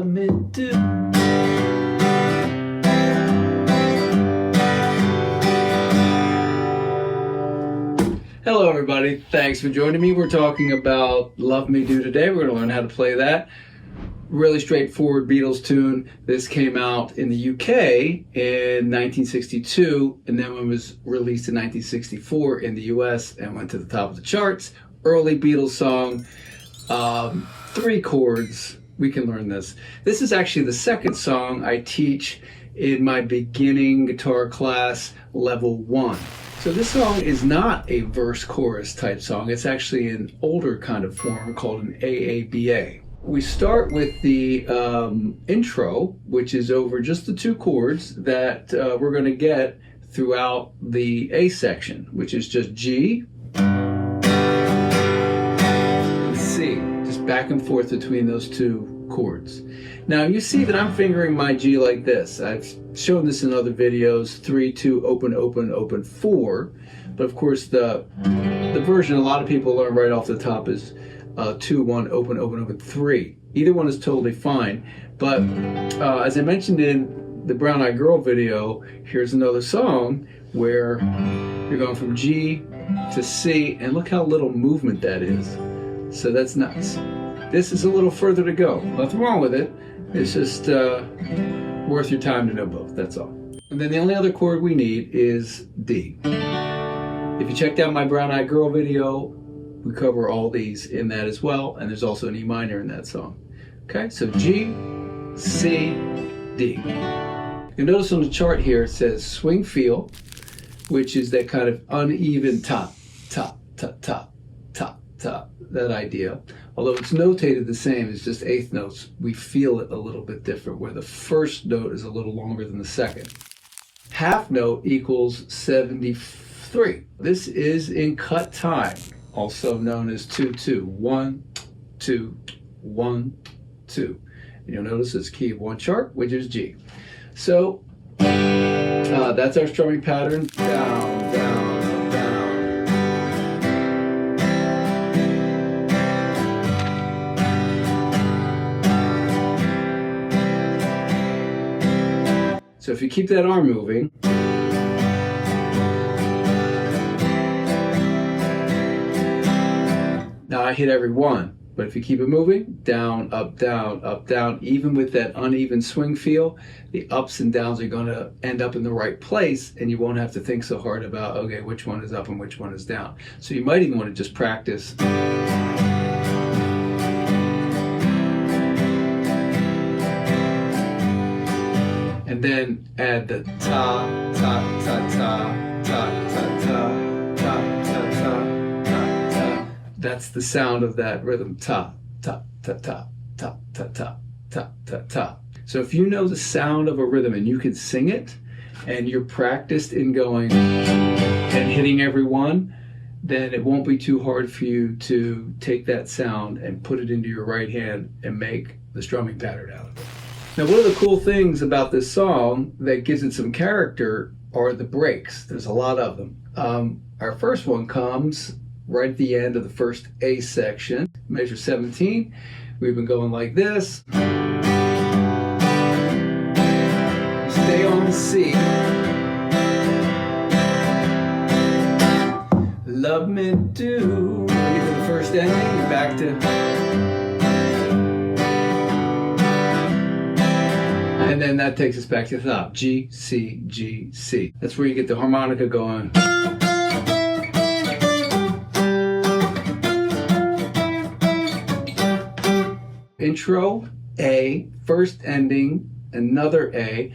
love me do. Hello everybody, thanks for joining me. We're talking about Love Me Do today. We're going to learn how to play that. Really straightforward Beatles tune. This came out in the UK in 1962 and then it was released in 1964 in the US and went to the top of the charts. Early Beatles song, 3 chords. We can learn this. This is actually the second song I teach in my beginning guitar class, level 1. So this song is not a verse chorus type song. It's actually an older kind of form called an AABA. We start with the intro, which is over just the 2 chords that we're going to get throughout the A section, which is just G and C, just back and forth between those 2 chords. Now you see that I'm fingering my G like this. I've shown this in other videos, 3, 2, open, open, open, 4. But of course the version a lot of people learn right off the top is 2, 1, open, open, open, 3. Either one is totally fine. But as I mentioned in the Brown Eyed Girl video, here's another song where you're going from G to C, and look how little movement that is. So that's nuts. This is a little further to go. Nothing wrong with it. It's just worth your time to know both, that's all. And then the only other chord we need is D. If you checked out my Brown Eyed Girl video, we cover all these in that as well, and there's also an E minor in that song. Okay, so G, C, D. You'll notice on the chart here it says swing feel, which is that kind of uneven top, top, top, top, top, top, that idea. Although it's notated the same, it's just eighth notes, we feel it a little bit different, where the first note is a little longer than the second. Half note equals 73. This is in cut time, also known as 2-2. 1, 2, 1, 2. And you'll notice it's key of 1 sharp, which is G. So that's our strumming pattern. Down, down. So if you keep that arm moving, now I hit every one, but if you keep it moving, down, up, down, even with that uneven swing feel, the ups and downs are going to end up in the right place, and you won't have to think so hard about, okay, which one is up and which one is down. So you might even want to just practice. And then add the ta, ta, ta, ta, ta, ta, ta, ta, ta, ta, ta, ta. That's the sound of that rhythm. Ta, ta, ta, ta, ta, ta, ta, ta, ta, ta. So if you know the sound of a rhythm and you can sing it, and you're practiced in going and hitting every one, then it won't be too hard for you to take that sound and put it into your right hand and make the strumming pattern out of it. Now, one of the cool things about this song that gives it some character are the breaks. There's a lot of them. Our first one comes right at the end of the first A section, measure 17. We've been going like this. Stay on the C. Love me do. Get to the first ending, you're back to. And then that takes us back to the top. G, C, G, C. That's where you get the harmonica going. Intro, A, first ending, another A.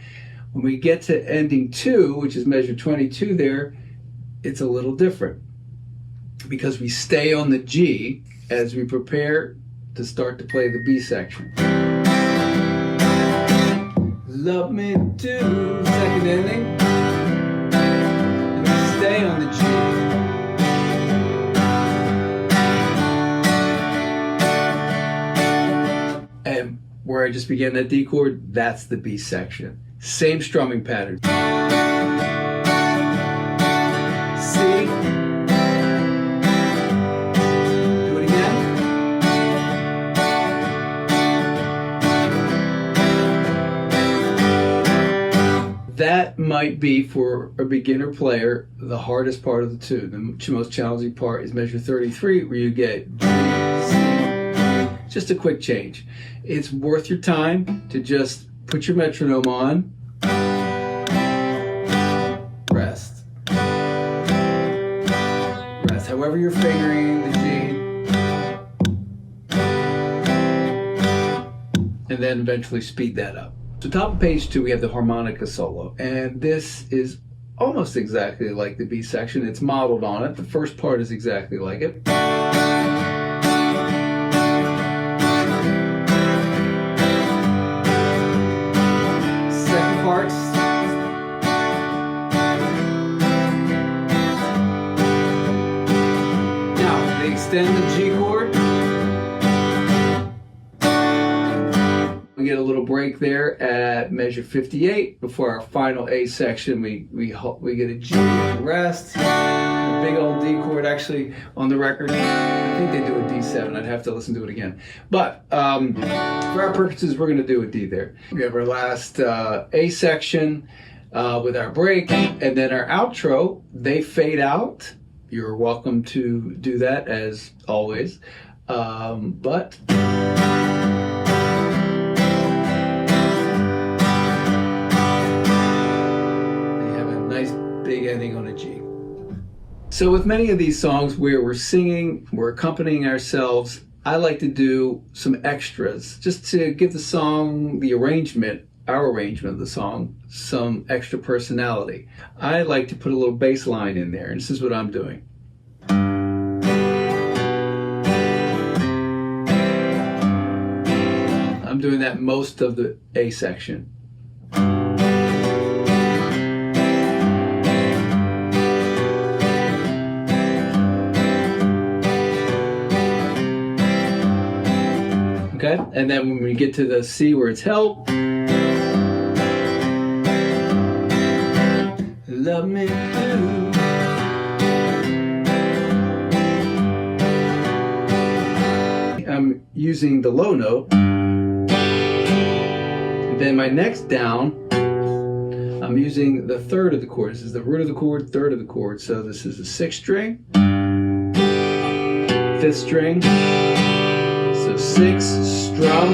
When we get to ending 2, which is measure 22 there, it's a little different because we stay on the G as we prepare to start to play the B section. Love me do, second ending, and we stay on the G. And where I just began that D chord, that's the B section. Same strumming pattern. C. Do it again. that might be, for a beginner player, the hardest part of the two. The most challenging part is measure 33, where you get G, C. Just a quick change. It's worth your time to just put your metronome on, rest, rest. However you're fingering the G, and then eventually speed that up. So top of page 2, we have the harmonica solo, and this is almost exactly like the B section. It's modeled on it. The first part is exactly like it. Second part. Now, they extend the G chord. We get a little break there at measure 58 before our final A section. We get a G, rest, a big old D chord. Actually, on the record, I think they do a D7. I'd have to listen to it again. But for our purposes, we're going to do a D there. We have our last A section with our break, and then our outro. They fade out. You're welcome to do that as always, but. Big ending on a G. So with many of these songs where we're singing, we're accompanying ourselves, I like to do some extras just to give the song, the arrangement, our arrangement of the song, some extra personality. I like to put a little bass line in there, and this is what I'm doing. I'm doing that most of the A section. Okay, and then when we get to the C where it's held, love me do. I'm using the low note. And then my next down, I'm using the third of the chord. This is the root of the chord, third of the chord. So this is the 6th string, 5th string. So 6 strum,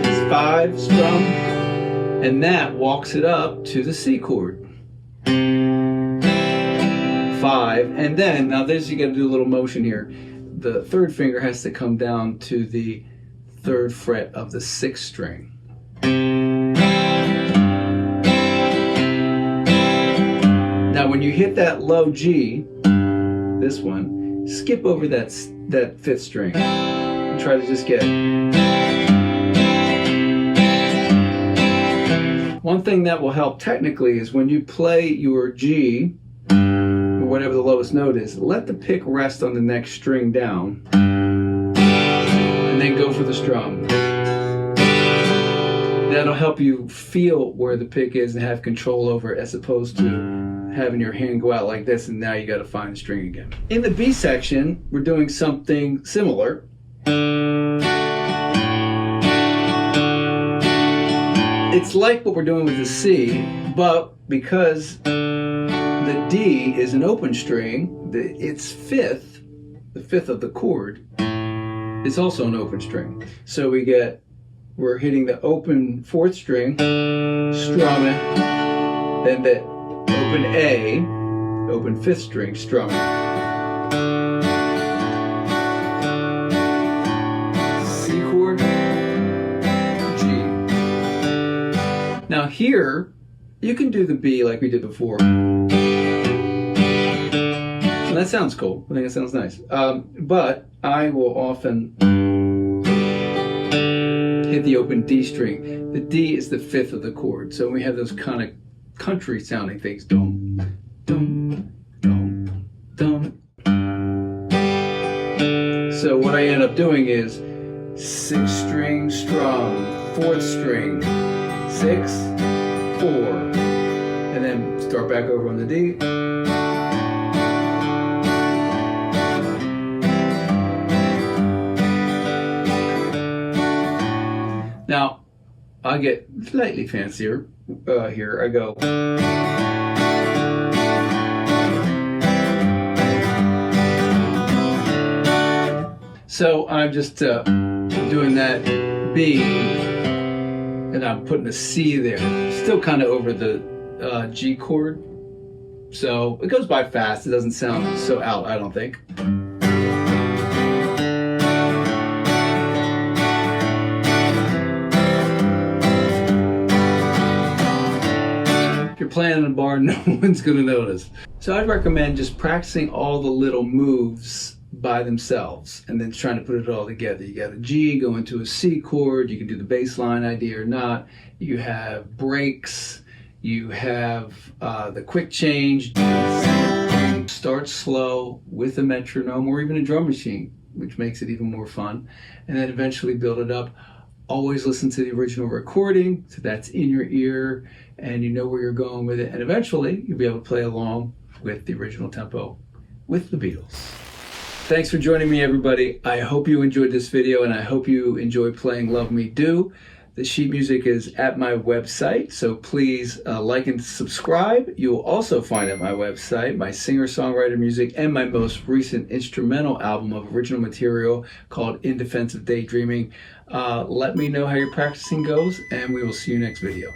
it's 5 strum, and that walks it up to the C chord. 5, and then, now this you got to do a little motion here. The third finger has to come down to the 3rd fret of the 6th string. Now when you hit that low G, this one, skip over that 5th string. Try to just get one thing that will help technically is when you play your G, or whatever the lowest note is, let the pick rest on the next string down and then go for the strum. That'll help you feel where the pick is and have control over it, as opposed to having your hand go out like this and now you got to find the string again. In the B section, we're doing something similar. It's like what we're doing with the C, but because the D is an open string, its 5th, the 5th of the chord, is also an open string. So we're hitting the open 4th string, strumming, then the open A, open 5th string, strumming. Now here, you can do the B like we did before. So that sounds cool. I think it sounds nice. But I will often hit the open D string. The D is the 5th of the chord. So we have those kind of country sounding things. Dum, dum, dum, dum. So what I end up doing is 6th string strum, 4th string, 6, 4, and then start back over on the D. Now, I'll get slightly fancier. here. I go. So I'm just doing that B, and I'm putting a C there. Still kind of over the G chord. So it goes by fast. It doesn't sound so out, I don't think. If you're playing in a bar, no one's going to notice. So I'd recommend just practicing all the little moves by themselves and then trying to put it all together. You got a G, go into a C chord, you can do the bass line idea or not. You have breaks, you have the quick change. Start slow with a metronome or even a drum machine, which makes it even more fun, and then eventually build it up. Always listen to the original recording, so that's in your ear and you know where you're going with it, and eventually you'll be able to play along with the original tempo with the Beatles. Thanks for joining me, everybody. I hope you enjoyed this video, and I hope you enjoy playing Love Me Do. The sheet music is at my website, so please like and subscribe. You will also find at my website my singer-songwriter music and my most recent instrumental album of original material called In-Defense-of-Daydreaming. Let me know how your practicing goes, and we will see you next video.